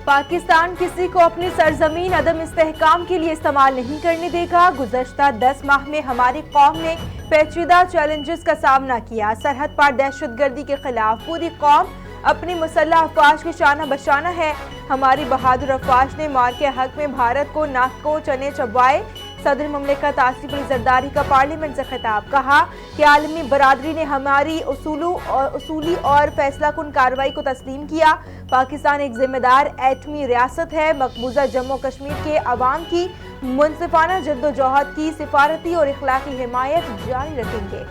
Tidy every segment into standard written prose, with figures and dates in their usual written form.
پاکستان کسی کو اپنی سرزمین عدم استحکام کے لیے استعمال نہیں کرنے دے گا۔ گزشتہ 10 ماہ میں ہماری قوم نے پیچیدہ چیلنجز کا سامنا کیا۔ سرحد پار دہشت گردی کے خلاف پوری قوم اپنی مسلح افواج کی شانہ بشانہ ہے۔ ہماری بہادر افواج نے مار کے حق میں بھارت کو ناک کو چنے چبوائے۔ صدر مملکت آصف علی زرداری کا پارلیمنٹ سے خطاب، کہا کہ عالمی برادری نے ہماری اصولی اور فیصلہ کن کارروائی کو تسلیم کیا۔ پاکستان ایک ذمہ دار ایٹمی ریاست ہے۔ مقبوضہ جموں کشمیر کے عوام کی منصفانہ جدوجہد کی سفارتی اور اخلاقی حمایت جاری رکھیں گے۔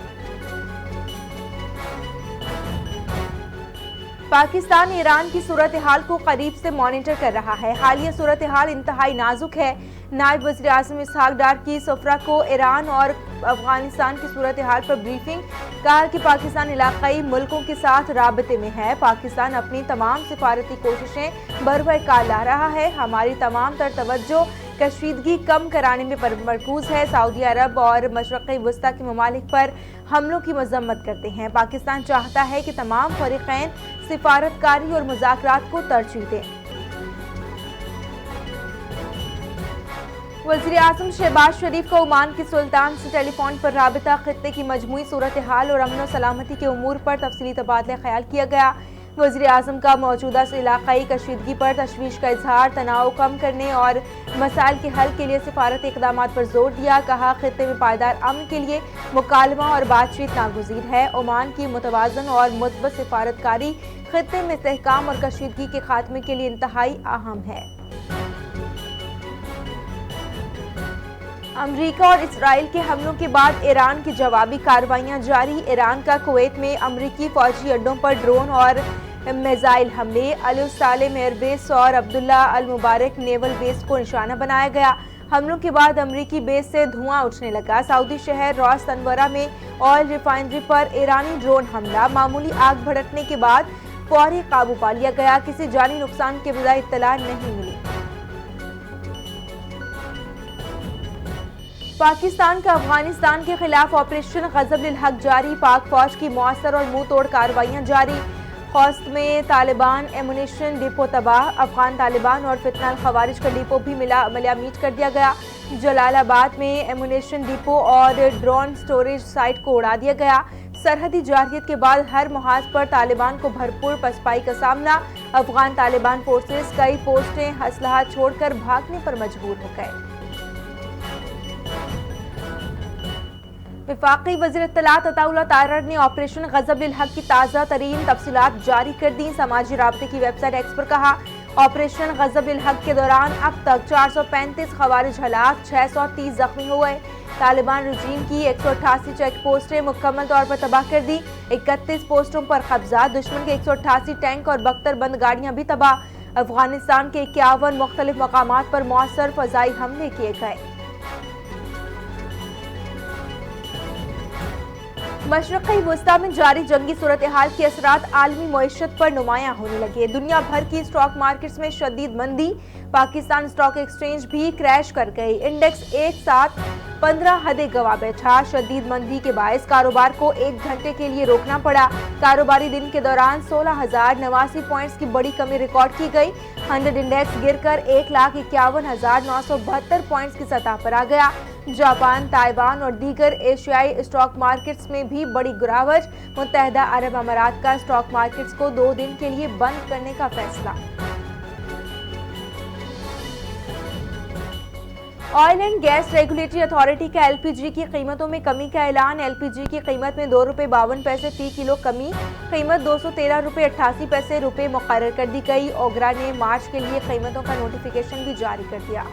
پاکستان ایران کی صورتحال کو قریب سے مانیٹر کر رہا ہے۔ حالیہ صورتحال انتہائی نازک ہے۔ نائب وزیر اعظم اسحاق ڈار کی سفرہ کو ایران اور افغانستان کی صورتحال پر بریفنگ، کہا کہ پاکستان علاقائی ملکوں کے ساتھ رابطے میں ہے۔ پاکستان اپنی تمام سفارتی کوششیں بروئے کار لا رہا ہے۔ ہماری تمام تر توجہ کشیدگی کم کرانے میں مرکوز ہے۔ سعودی عرب اور مشرق وسطیٰ کے ممالک پر حملوں کی مذمت کرتے ہیں۔ پاکستان چاہتا ہے کہ تمام فریقین سفارتکاری اور مذاکرات کو ترجیح دیں۔ وزیر اعظم شہباز شریف کو عمان کے سلطان سے ٹیلی فون پر رابطہ، خطے کی مجموعی صورتحال اور امن و سلامتی کے امور پر تفصیلی تبادلہ خیال کیا گیا۔ وزیر اعظم کا موجودہ علاقائی کشیدگی پر تشویش کا اظہار، تناؤ کم کرنے اور مسائل کے حل کے لیے سفارتی اقدامات پر زور دیا۔ کہا خطے میں پائیدار امن کے لیے مکالمہ اور بات چیت ناگزیر ہے۔ عمان کی متوازن اور مثبت سفارتکاری خطے میں استحکام اور کشیدگی کے خاتمے کے لیے انتہائی اہم ہے۔ امریکہ اور اسرائیل کے حملوں کے بعد ایران کی جوابی کارروائیاں جاری۔ ایران کا کویت میں امریکی فوجی اڈوں پر ڈرون اور میزائل حملے، علی الصالح ایئر بیس اور عبداللہ المبارک نیول بیس کو نشانہ بنایا گیا۔ حملوں کے بعد امریکی بیس سے دھواں اٹھنے لگا۔ سعودی شہر راس تنورہ میں آئل ریفائنری پر ایرانی ڈرون حملہ، معمولی آگ بھڑکنے کے بعد فوری قابو پا لیا گیا۔ کسی جانی نقصان کی ابتدائی اطلاع نہیں ملی۔ پاکستان کا افغانستان کے خلاف آپریشن غضب للحق جاری، پاک فوج کی مؤثر اور منہ توڑ کارروائیاں جاری۔ خوست میں طالبان ایمونیشن ڈپو تباہ، افغان طالبان اور فتنہ الخوارج کا ڈپو بھی ملیامٹ کر دیا گیا۔ جلال آباد میں ایمونیشن ڈپو اور ڈرون سٹوریج سائٹ کو اڑا دیا گیا۔ سرحدی جارحیت کے بعد ہر محاذ پر طالبان کو بھرپور پسپائی کا سامنا، افغان طالبان فورسز کئی پوسٹیں اسلحہ چھوڑ کر بھاگنے پر مجبور ہو گئے۔ وفاقی وزیر اطلاعات عطا اللہ طائرر نے آپریشن غضب للحق کی تازہ ترین تفصیلات جاری کر دیں۔ سماجی رابطے کی ویب سائٹ ایکس پر کہا، آپریشن غضب للحق کے دوران اب تک 435 خوارج ہلاک، 630 زخمی ہوئے۔ طالبان رجیم کی 188 چیک پوسٹیں مکمل طور پر تباہ کر دی، 31 پوسٹوں پر قبضہ، دشمن کے 188 ٹینک اور بختر بند گاڑیاں بھی تباہ۔ افغانستان کے 51 مختلف مقامات پر مؤثر فضائی حملے کیے گئے۔ مشرقی وسطیٰ میں جاری جنگی صورتحال کے اثرات عالمی معیشت پر نمایاں ہونے لگے۔ دنیا بھر کی اسٹاک مارکیٹس میں شدید مندی، پاکستان اسٹاک ایکسچینج بھی کریش کر گئی۔ انڈیکس ایک ساتھ 15 حدیں گوا بیٹھا۔ شدید مندی کے باعث کاروبار کو 1 گھنٹے کے لیے روکنا پڑا۔ کاروباری دن کے دوران 16,089 پوائنٹس کی بڑی کمی ریکارڈ کی گئی۔ 100 انڈیکس گر کر 1,51,972 پوائنٹس کی سطح پر آ گیا۔ جاپان، تائیوان اور دیگر ایشیائی اسٹاک مارکیٹس میں بھی بڑی گراوٹ۔ متحدہ عرب امارات کا اسٹاک مارکیٹس کو 2 دن کے لیے بند کرنے کا فیصلہ۔ Oil and gas regulatory authority کا LPG کی قیمتوں میں کمی کا اعلان۔ LPG کی قیمت میں 2 روپے 52 پیسے فی کلو کمی، قیمت 213 روپے 88 پیسے روپے مقرر کر دی گئی۔ اوگرا نے مارچ کے لیے قیمتوں کا نوٹیفیکیشن بھی جاری کر دیا۔